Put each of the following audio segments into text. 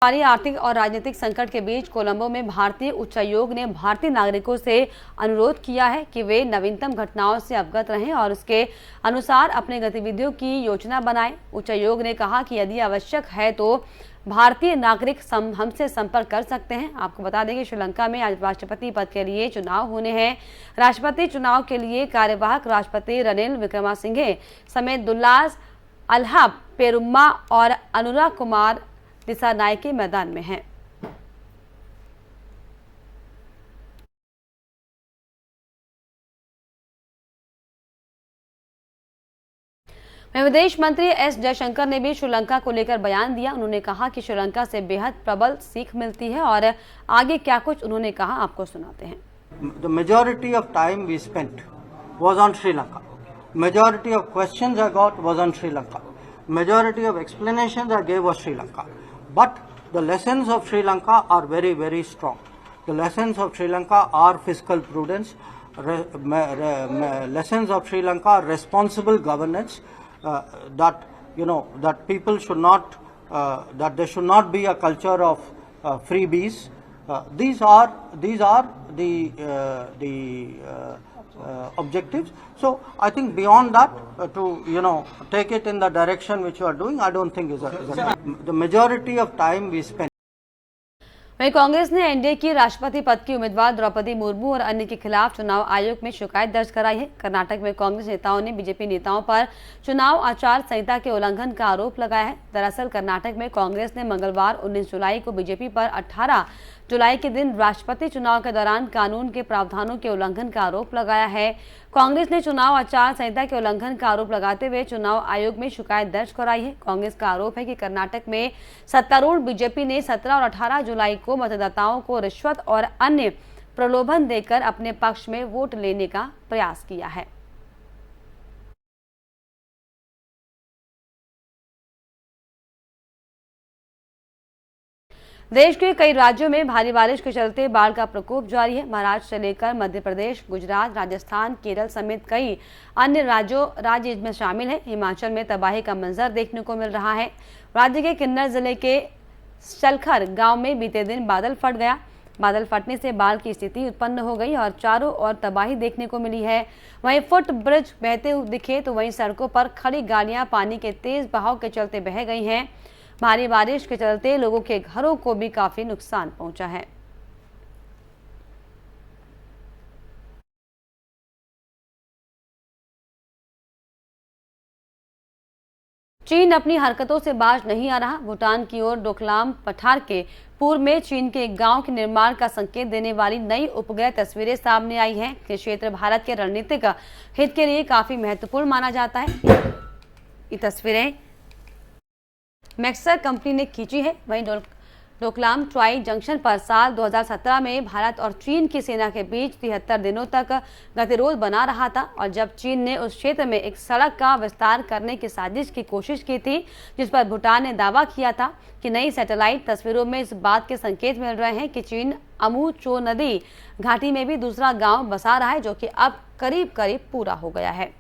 भारी आर्थिक और राजनीतिक संकट के बीच कोलंबो में भारतीय उच्चायोग ने भारतीय नागरिकों से अनुरोध किया है कि वे नवीनतम घटनाओं से अवगत रहें और उसके अनुसार अपने गतिविधियों की योजना बनाएं। उच्चायोग ने कहा कि यदि आवश्यक है तो भारतीय नागरिक हमसे संपर्क कर सकते हैं। आपको बता दें कि श्रीलंका में आज राष्ट्रपति पद के लिए चुनाव होने हैं। राष्ट्रपति चुनाव के लिए कार्यवाहक राष्ट्रपति रनिल विक्रमासिंघे समेत दुल्लास अल्हा पेरुम्मा और अनुराग कुमार दिसानायके मैदान में हैं। विदेश मंत्री एस जयशंकर ने भी श्रीलंका को लेकर बयान दिया। उन्होंने कहा कि श्रीलंका से बेहद प्रबल सीख मिलती है और आगे क्या कुछ उन्होंने कहा आपको सुनाते हैं। The majority of time we spent was on Sri Lanka. Majority of questions I got was on Sri Lanka. Majority of explanations I gave was Sri Lanka. But the lessons of Sri Lanka are very, very strong. The lessons of Sri Lanka are fiscal prudence. Lessons of Sri Lanka are responsible governance. That people should not, that there should not be a culture of freebies. These are the objectives. So I think beyond that, to take it in the direction which you are doing, I don't think is the majority of time we spend. वहीं कांग्रेस ने NDA की राष्ट्रपति पद की उम्मीदवार द्रौपदी मुर्मू और अन्य के खिलाफ चुनाव आयोग में शिकायत दर्ज कराई है। कर्नाटक में कांग्रेस नेताओं ने बीजेपी नेताओं पर चुनाव आचार संहिता के उल्लंघन का आरोप लगाया है। दरअसल कर्नाटक में कांग्रेस ने मंगलवार 19 जुलाई को बीजेपी पर 18 जुलाई के दिन राष्ट्रपति चुनाव के दौरान कानून के प्रावधानों के उल्लंघन का आरोप लगाया है। कांग्रेस ने चुनाव आचार संहिता के उल्लंघन का आरोप लगाते हुए चुनाव आयोग में शिकायत दर्ज कराई है। कांग्रेस का आरोप है कि कर्नाटक में सत्तारूढ़ बीजेपी ने 17 और 18 जुलाई को मतदाताओं को रिश्वत और अन्य प्रलोभन देकर अपने पक्ष में वोट लेने का प्रयास किया है। देश के कई राज्यों में भारी बारिश के चलते बाढ़ का प्रकोप जारी है। महाराष्ट्र से लेकर मध्य प्रदेश, गुजरात, राजस्थान, केरल समेत कई अन्य राज्य इसमें शामिल हैं। हिमाचल में तबाही का मंजर देखने को मिल रहा है। राज्य के किन्नर जिले के शलखर गांव में बीते दिन बादल फट गया। बादल फटने से बाढ़ की स्थिति उत्पन्न हो गई और चारों ओर तबाही देखने को मिली है। वहीं फुट ब्रिज बहते हुए दिखे तो वहीं सड़कों पर खड़ी गाड़ियां पानी के तेज बहाव के चलते बह गई हैं। भारी बारिश के चलते लोगों के घरों को भी काफी नुकसान पहुंचा है। चीन अपनी हरकतों से बाज नहीं आ रहा। भूटान की ओर डोकलाम पठार के पूर्व में चीन के एक गांव के निर्माण का संकेत देने वाली नई उपग्रह तस्वीरें सामने आई हैं। ये क्षेत्र भारत के रणनीतिक हित के लिए काफी महत्वपूर्ण माना जाता है। ये तस्वीरें मैक्सर कंपनी ने खींची है। वहीं डोकलाम ट्राई जंक्शन पर साल 2017 में भारत और चीन की सेना के बीच 73 दिनों तक गतिरोध बना रहा था और जब चीन ने उस क्षेत्र में एक सड़क का विस्तार करने की साजिश की कोशिश की थी, जिस पर भूटान ने दावा किया था कि नई सैटेलाइट तस्वीरों में इस बात के संकेत मिल रहे हैं कि चीन अमू चो नदी घाटी में भी दूसरा गाँव बसा रहा है, जो कि अब करीब करीब पूरा हो गया है।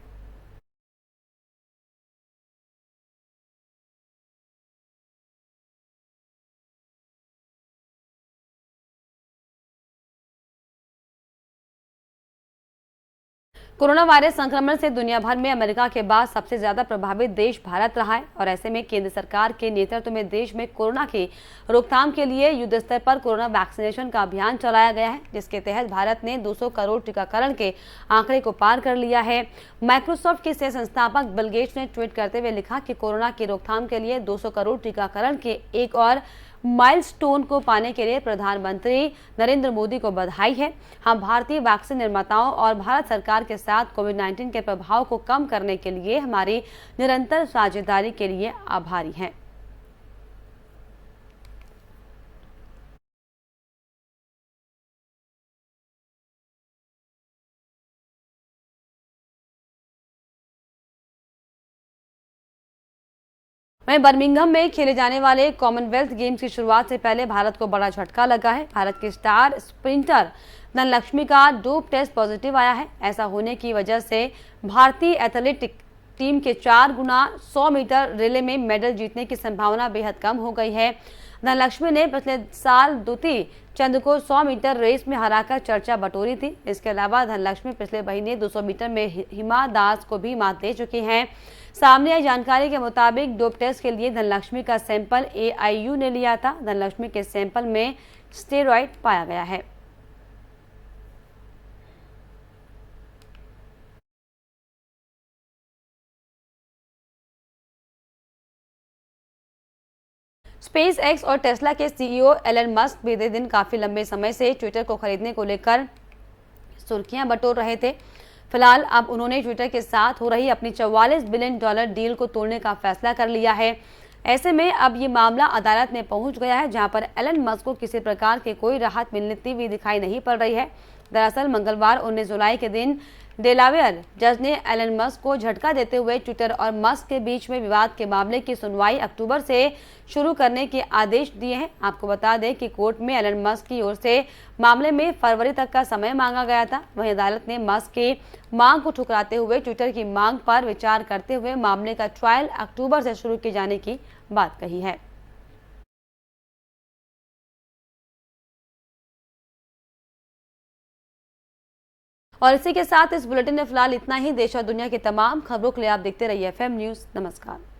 कोरोना वायरस संक्रमण से दुनिया भर में अमेरिका के बाद सबसे ज्यादा प्रभावित देश भारत रहा है और ऐसे में केंद्र सरकार के नेतृत्व में देश में कोरोना की रोकथाम के लिए युद्ध स्तर पर कोरोना वैक्सीनेशन का अभियान चलाया गया है, जिसके तहत भारत ने 200 करोड़ टीकाकरण के आंकड़े को पार कर लिया है। माइक्रोसॉफ्ट के सह संस्थापक बिल गेट्स ने ट्वीट करते हुए लिखा कि कोरोना की रोकथाम के लिए 200 करोड़ टीकाकरण के एक और माइलस्टोन को पाने के लिए प्रधानमंत्री नरेंद्र मोदी को बधाई है। हम भारतीय वैक्सीन निर्माताओं और भारत सरकार के साथ कोविड-19 के प्रभाव को कम करने के लिए हमारी निरंतर साझेदारी के लिए आभारी हैं। वहीं बर्मिंघम में खेले जाने वाले कॉमनवेल्थ गेम्स की शुरुआत से पहले भारत को बड़ा झटका लगा है। भारत के स्टार स्प्रिंटर धनलक्ष्मी का डोप टेस्ट पॉजिटिव आया है। ऐसा होने की वजह से भारतीय एथलेटिक टीम के 4 गुना 100 मीटर रिले में मेडल जीतने की संभावना बेहद कम हो गई है। धनलक्ष्मी ने पिछले साल दुती चंद को 100 मीटर रेस में हराकर चर्चा बटोरी थी। इसके अलावा धनलक्ष्मी पिछले महीने 200 मीटर में हिमा दास को भी मात दे चुकी हैं। सामने आई जानकारी के मुताबिक डोप टेस्ट के लिए धनलक्ष्मी का सैंपल AIU ने लिया था। धनलक्ष्मी के सैंपल में स्टेरॉइड पाया गया है। स्पेस एक्स और टेस्ला के CEO एलन मस्क बीते दिन काफी लंबे समय से ट्विटर को खरीदने को लेकर सुर्खियां बटोर रहे थे। फिलहाल अब उन्होंने ट्विटर के साथ हो रही अपनी $44 बिलियन डील को तोड़ने का फैसला कर लिया है। ऐसे में अब ये मामला अदालत में पहुंच गया है, जहां पर एलन मस्क को किसी प्रकार की कोई राहत मिलती हुई दिखाई नहीं पड़ रही है। दरअसल मंगलवार 19 जुलाई के दिन डेलावेयर जज ने एलन मस्क को झटका देते हुए ट्विटर और मस्क के बीच में विवाद के मामले की सुनवाई अक्टूबर से शुरू करने के आदेश दिए हैं। आपको बता दें कि कोर्ट में एलन मस्क की ओर से मामले में फरवरी तक का समय मांगा गया था। वहीं अदालत ने मस्क की मांग को ठुकराते हुए ट्विटर की मांग पर विचार करते हुए मामले का ट्रायल अक्टूबर से शुरू किए जाने की बात कही है। और इसी के साथ इस बुलेटिन में फिलहाल इतना ही। देश और दुनिया की तमाम खबरों के लिए आप देखते रहिए FM न्यूज़। नमस्कार।